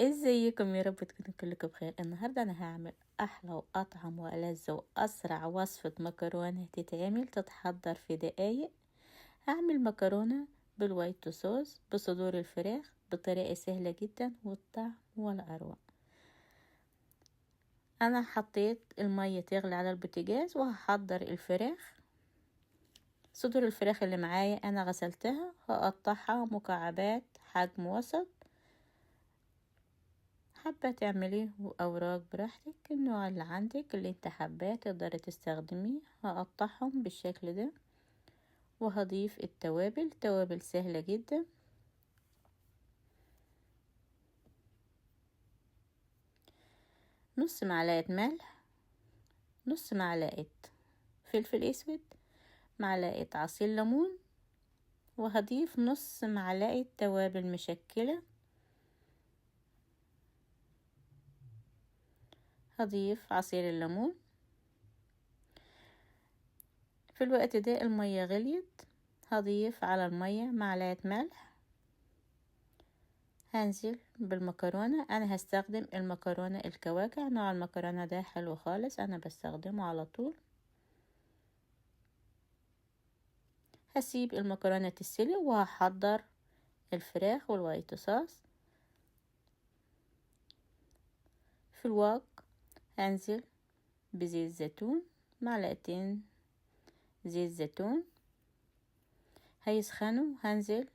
ازيكم؟ يا رب تكونوا كلكم بخير. النهاردة انا هعمل احلى واطعم والذ واسرع وصفة مكرونة تتحضر في دقايق. هعمل مكرونة بالوايت صوص بصدور الفراخ بطريقة سهلة جدا والطعم ولا اروع. انا حطيت المية تغلي على البوتاجاز وهحضر الفراخ. صدور الفراخ اللي معايا انا غسلتها، هقطعها مكعبات حجم وسط. حابة تعمليه اوراق براحتك، النوع اللي عندك اللي انت حباه تقدري تستخدميه. هقطعهم بالشكل ده وهضيف التوابل. توابل سهلة جدا، نص معلقة ملح، نص معلقة فلفل اسود، معلقة عصير ليمون، وهضيف نص معلقة توابل مشكلة. هضيف عصير الليمون. في الوقت ده المية غليت، هضيف على المية معلقة ملح. هنزل بالمكرونة. انا هستخدم المكرونة الكواكع، نوع المكرونة ده حلو خالص، انا بستخدمه على طول. هسيب المكرونة تتسلق وهحضر الفراخ والوايت صوص. في الوك هنزل بزيت زيتون، معلقتين زيت زيتون هيسخنوا. هنزل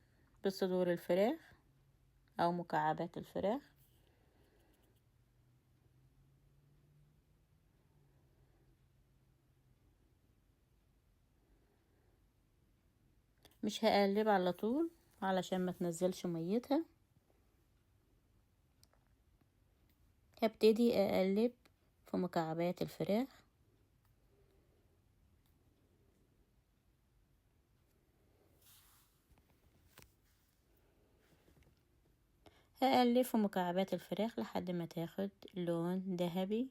بصدور الفراخ او مكعبات الفراخ. مش هقلب على طول علشان ما تنزلش ميتها، هبتدي اقلب في مكعبات الفراخ. هقلب في مكعبات الفراخ لحد ما تاخد لون ذهبي.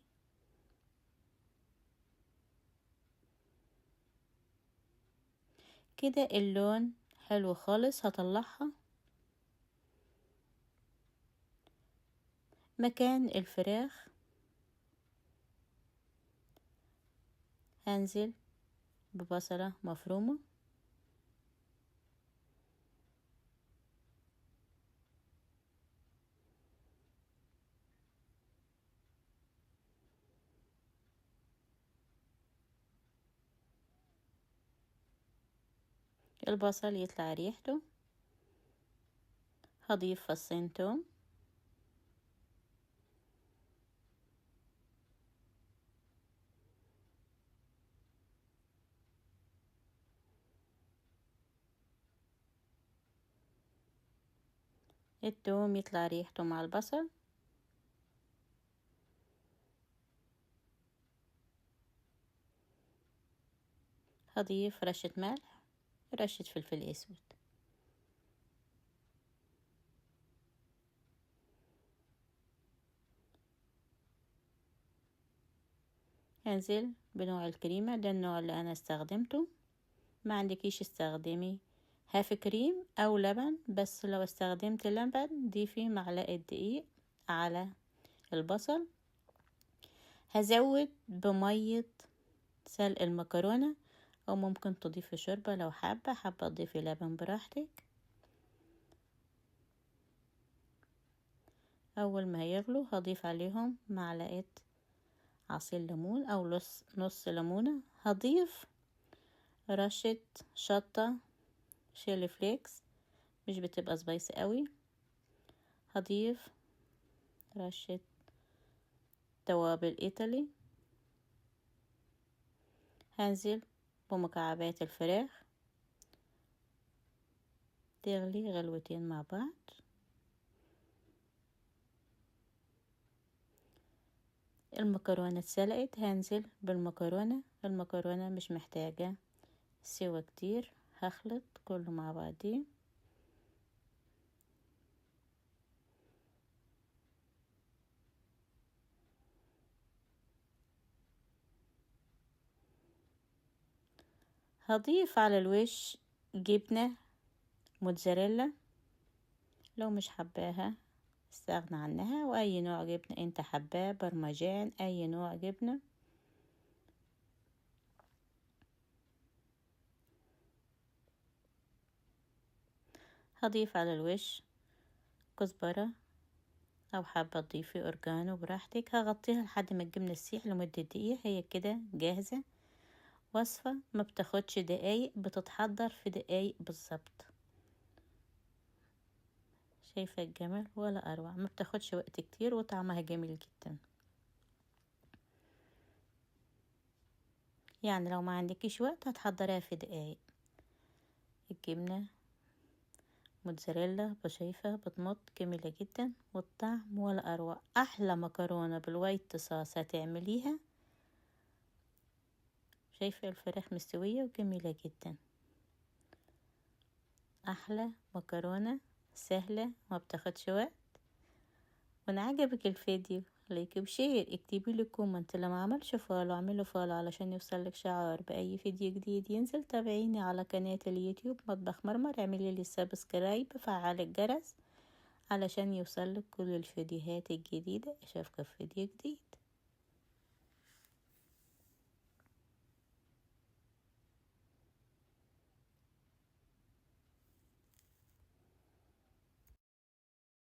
كده اللون حلو خالص. هطلعها مكان الفراخ. هنزل ببصلة مفرومة، البصل يطلع ريحته. هضيف فصين توم، التوم يطلع ريحته مع البصل. هضيف رشة ملح، رشة فلفل اسود. هنزل بنوع الكريمة، ده النوع اللي انا استخدمته. ما عندكيش استخدمي هاف كريم او لبن، بس لو استخدمت لبن ضيفي معلقة دقيق على البصل. هزود بمية سلق المكرونة، او ممكن تضيفي شوربة لو حابة تضيفي لبن براحتك. اول ما يغلوا هضيف عليهم معلقة عصير ليمون او نص ليمونة. هضيف رشة شطة شيلي فليكس، مش بتبقى سبايسي قوي. هضيف رشة توابل ايطالي. هنزل بمكعبات الفراخ تغلي غلوتين مع بعض. المكرونة اتسلقت، هنزل بالمكرونة. المكرونة مش محتاجة سوا كتير، هخلط كله مع بعضيه. هضيف على الوش جبنة موتزاريلا، لو مش حباها تستغنى عنها، واي نوع جبنة انت حباه، برمجان، اي نوع جبنة. هضيف على الوش كزبرة او حابة تضيفي اورجانو براحتك. هغطيها لحد ما الجبنة تسيح لمدة دقيقة. هي كده جاهزة. وصفة ما بتاخدش دقايق، بتتحضر في دقايق بالظبط. شايفة الجمال؟ ولا اروع، ما بتاخدش وقت كتير وطعمها جميل جدا. يعني لو ما عندكيش وقت هتحضريها في دقايق. الجبنة موتزاريلا بشايفة بتمط جميلة جدا، والطعم ولا اروع. احلى مكرونة بالوايت صوص هتعمليها. شايفة الفراخ مستوية وجميلة جدا. احلى مكرونة سهلة ما بتاخدش وقت. وان عجبك الفيديو لايك وشير، اكتبي لي كومنت. لو ما عملش فولو اعمله فولو علشان يوصلك شعار باي فيديو جديد ينزل. تابعيني على قناة اليوتيوب مطبخ مرمر، اعملي لي سبسكرايب، فعل الجرس علشان يوصلك كل الفيديوهات الجديدة. اشوفك في فيديو جديد.